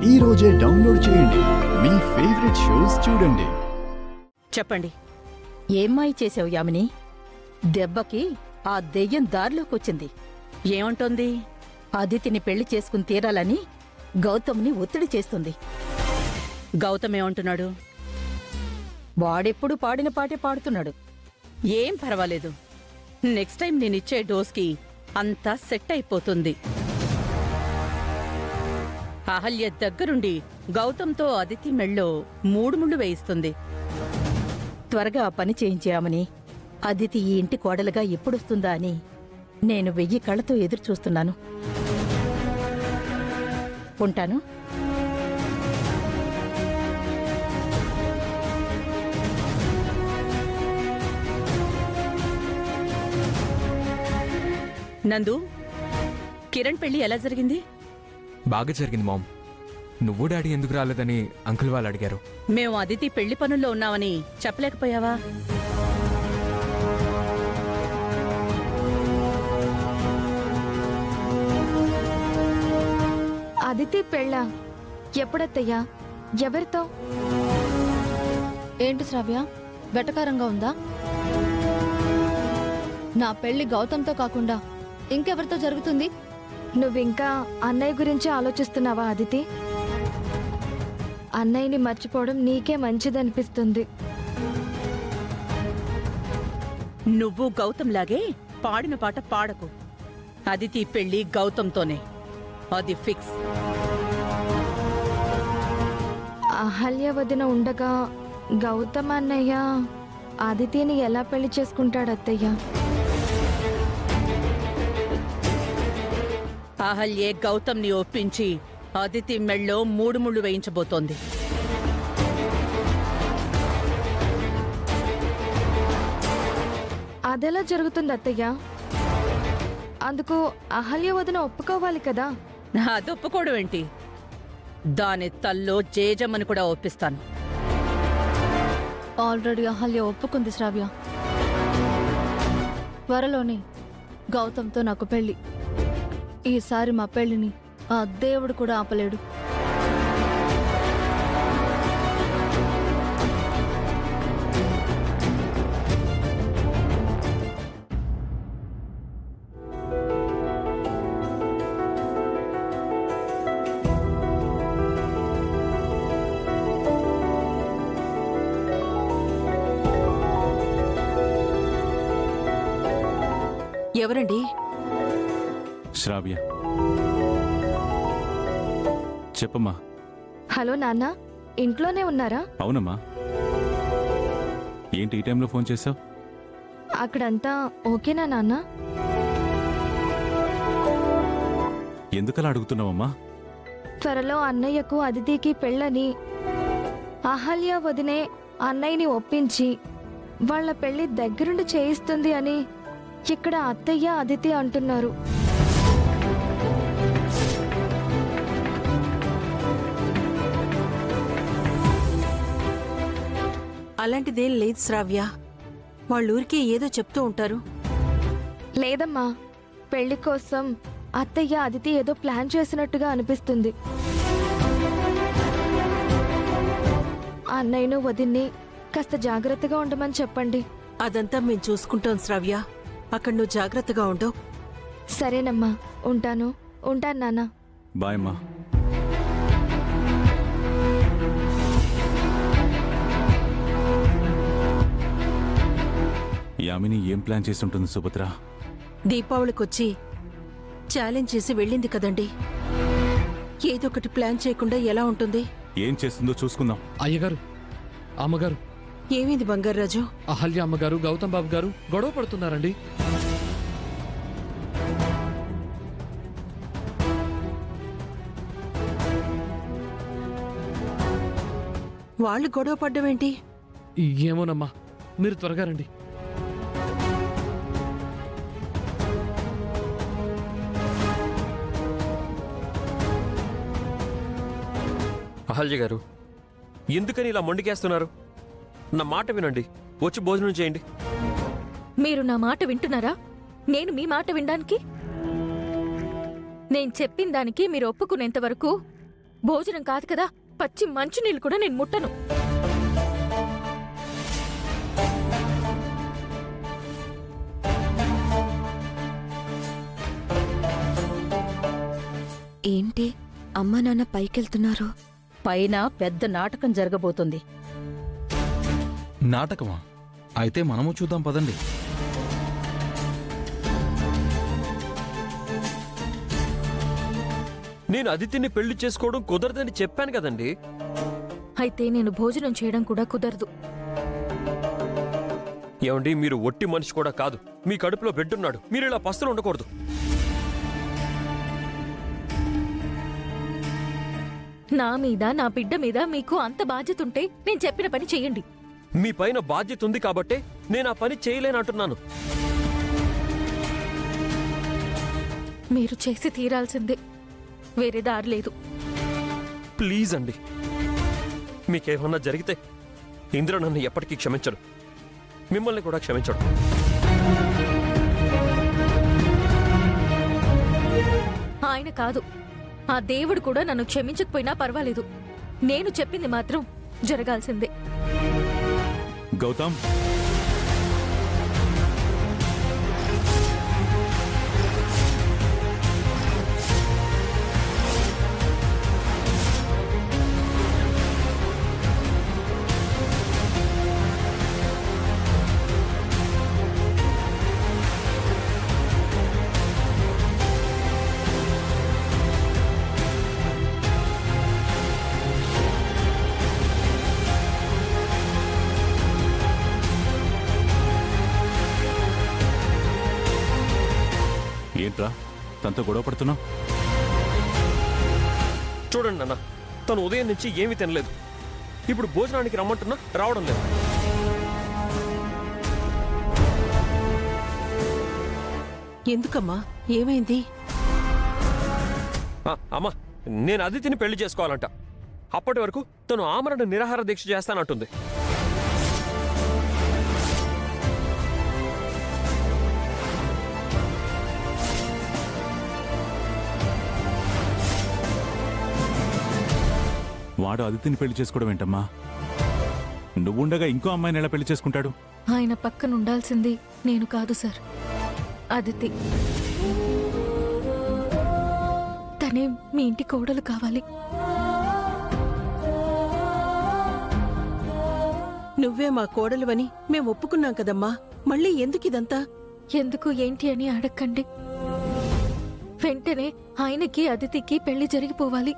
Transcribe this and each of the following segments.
ఈ రోజే డౌన్లోడ్ చేయండి. మీ ఫేవరెట్ షోస్ చూడండి. చెప్పండి, ఏం మాయ చేసావు యామిని? దెబ్బకి ఆ దెయ్యం దారిలోకొచ్చింది. ఏమంటోంది? అదితిని పెళ్లి చేసుకుని తీరాలని గౌతమ్ని ఒత్తిడి చేస్తుంది. గౌతమ్ ఏమంటున్నాడు? వాడెప్పుడు పాడిన పాటే పాడుతున్నాడు. ఏం పర్వాలేదు, నెక్స్ట్ టైం నేనిచ్చే డోస్కి అంతా సెట్ అయిపోతుంది. అహల్య దగ్గరుండి గౌతంతో అదితి మెళ్ళో 3 ముళ్ళు వేయిస్తుంది. త్వరగా ఆ పని చేయించామని, అదితి ఈ ఇంటి కోడలుగా ఎప్పుడొస్తుందా అని నేను 1000 కళ్ళతో ఎదురు చూస్తున్నాను. ఉంటాను. నందు, కిరణ్ పెళ్లి ఎలా జరిగింది? బాగా జరిగింది మామ్. నువ్వు డాడీ ఎందుకు రాలేదని అంకుల్ వాళ్ళు అడిగారు. మేము అదితి పెళ్లి పనుల్లో ఉన్నామని చెప్పలేకపోయావా? అదితి పెళ్ళా? ఎప్పుడత్తయ్యా? ఎవరితో? ఏంటి శ్రావ్య, వెటకారంగా ఉందా? నా పెళ్లి గౌతంతో కాకుండా ఇంకెవరితో జరుగుతుంది? నువ్వింకా అన్నయ్య గురించి ఆలోచిస్తున్నావా అదితి? అన్నయ్యని మర్చిపోవడం నీకే మంచిదనిపిస్తుంది. నువ్వు గౌతంలాగే పాడిన పాట పాడకు. అదితి పెళ్లి గౌతంతోనే, అది ఫిక్స్. అహల్య వదిన ఉండగా గౌతమ్ అన్నయ్య అదితిని ఎలా పెళ్లి చేసుకుంటాడత్తయ్య? అహల్యే గౌతమ్ని ఒప్పించి అదితి మెళ్ళో 3 ముళ్ళు వేయించబోతోంది. అదెలా జరుగుతుంది అత్తయ్య? అందుకు అహల్య వదిన ఒప్పుకోవాలి కదా? అది ఒప్పుకోవడం ఏంటి? దాని తల్లో జేజమ్మని కూడా ఒప్పిస్తాను. ఆల్రెడీ అహల్య ఒప్పుకుంది శ్రావ్య. త్వరలోనే గౌతంతో నాకు పెళ్లి. ఈసారి మా పెళ్లిని ఆ దేవుడు కూడా ఆపలేడు. ఎవరండి? శ్రావ్య. చెప్పమ్మా. హలో నాన్న, ఇంట్లోనే ఉన్నారా? అవునమ్మా. ఏంటి ఈ టైంలో ఫోన్ చేసావు? అక్కడంతా ఓకేనా నాన్న? ఎందుకలా అడుగుతున్నావమ్మా? త్వరలో అన్నయ్యకు అదితికి పెళ్ళని అహల్య వదినే అన్నయ్యని ఒప్పించి వాళ్ల పెళ్లి దగ్గరుండి చేయిస్తుంది అని ఇక్కడ అత్తయ్య అదితి అంటున్నారు. అలాంటిదేం లేదు శ్రావ్య. వాళ్ళూరికే ఏదో చెప్తూ ఉంటారు. లేదమ్మా, పెళ్లి కోసం అత్తయ్య అదితి ఏదో ప్లాన్ చేసినట్టుగా అనిపిస్తుంది. అన్నయ్యను వదిన్ని కాస్త జాగ్రత్తగా ఉండమని చెప్పండి. అదంతా మేం చూసుకుంటాం శ్రావ్య. అక్కడ నువ్వు జాగ్రత్తగా ఉండవు. సరేనమ్మా, ఉంటాను. ఉంటాను నాన్న. బాయ్ అమ్మా. యామిని ఏం ప్లాన్ చేసి ఉంటుంది సుభద్ర? దీపావళికొచ్చి ఛాలెంజ్ చేసి వెళ్ళింది కదండి. ఏదో ఒకటి ప్లాన్ చేయకుండా ఎలా ఉంటుంది? ఏం చేస్తుందో చూసుకుందాం. అయ్యగారు, అమ్మగారు. ఏమైంది బంగారాజు? అహల్య అమ్మగారు, గౌతమ్ బాబు గారు గొడవ పడుతున్నారండి. వాళ్ళు గొడవ పడ్డమేంటి? ఏమోనమ్మా, మీరు త్వరగా రండి. అహల్య గారు, ఎందుకని ఇలా మొండికేస్తున్నారు? నా మాట వినండి, వచ్చి భోజనం చేయండి. మీరు నా మాట వింటున్నారా? నేను మీ మాట వినడానికి? నేను చెప్పిన దానికి మీరు ఒప్పుకునేంత వరకు భోజనం కాదు కదా, పచ్చి మంచినీళ్ళు కూడా నేను ముట్టను. ఏంటి అమ్మా నాన్న పైకెళ్తున్నారు? పైన పెద్ద నాటకం జరగబోతుంది. నాటకమా? అయితే మనము చూద్దాం పదండి. నేను అదితిని పెళ్లి చేసుకోవడం కుదరదని చెప్పాను కదండి. అయితే నేను భోజనం చేయడం కూడా కుదరదు. ఏమండి, మీరు ఒట్టి మనిషి కూడా కాదు. మీ కడుపులో బిడ్డున్నాడు. మీరు ఇలా పస్తులు ఉండకూడదు. నా మీద, నా బిడ్డ మీద మీకు అంత బాధ్యత ఉంటే నేను చెప్పిన పని చెయ్యండి. మీ పైన బాధ్యత ఉంది కాబట్టే నేను ఆ పని చేయలేనంటున్నాను. మీరు చేసి తీరాల్సిందే, వేరే దారి లేదు. ప్లీజ్ అండి, మీకేమన్నా జరిగితే ఇంద్ర నన్ను ఎప్పటికీ క్షమించడు, మిమ్మల్ని కూడా క్షమించడు. ఆయన కాదు, ఆ దేవుడు కూడా నన్ను క్షమించకపోయినా పర్వాలేదు. నేను చెప్పింది మాత్రం జరగాల్సిందే. గౌతమ్, ఏంట్రా తనతో గొడవ పడుతున్నావు? చూడండి అన్న, తను ఉదయం నుంచి ఏమీ తినలేదు. ఇప్పుడు భోజనానికి రమ్మంటున్నా రావడం లేదు. ఎందుకమ్మా, ఏమైంది? అమ్మా, నేను అదితిని పెళ్లి చేసుకోవాలంట. అప్పటి వరకు తను ఆమరణ నిరాహార దీక్ష చేస్తానంటుంది. వాడు అదితిని పెళ్లి చేసుకోవడం ఏంటమ్మా? నువ్వుండగా ఇంకో అమ్మాయిని ఎలా పెళ్లి చేసుకుంటాడు? ఆయన పక్కన ఉండాల్సింది నేను కాదు సార్, అదితి. తనే మీ ఇంటి కోడలు కావాలి. నువ్వే మా కోడలువని మేం ఒప్పుకున్నాం కదమ్మా, మళ్ళీ ఎందుకిదంతా? ఎందుకు ఏంటి అని అడగండి. వెంటనే ఆయనకి అదితికి పెళ్లి జరిగిపోవాలి.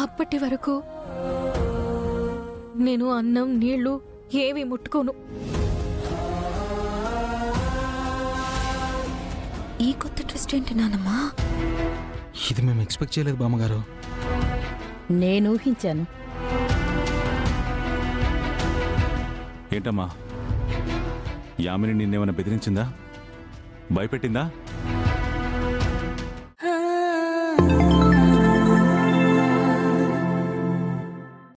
అప్పటి వరకు నేను అన్నం నీళ్లు ఏమీ ముట్టుకోను. ఈ కొత్త ట్విస్ట్ ఏంటి నానమ్మా? ఇది మేము ఎక్స్పెక్ట్ చేయలేదు బామ్మగారు. నేను ఊహించాను. ఏంటమ్మా, యామిని నిన్నేమైనా బెదిరించిందా? భయపెట్టిందా?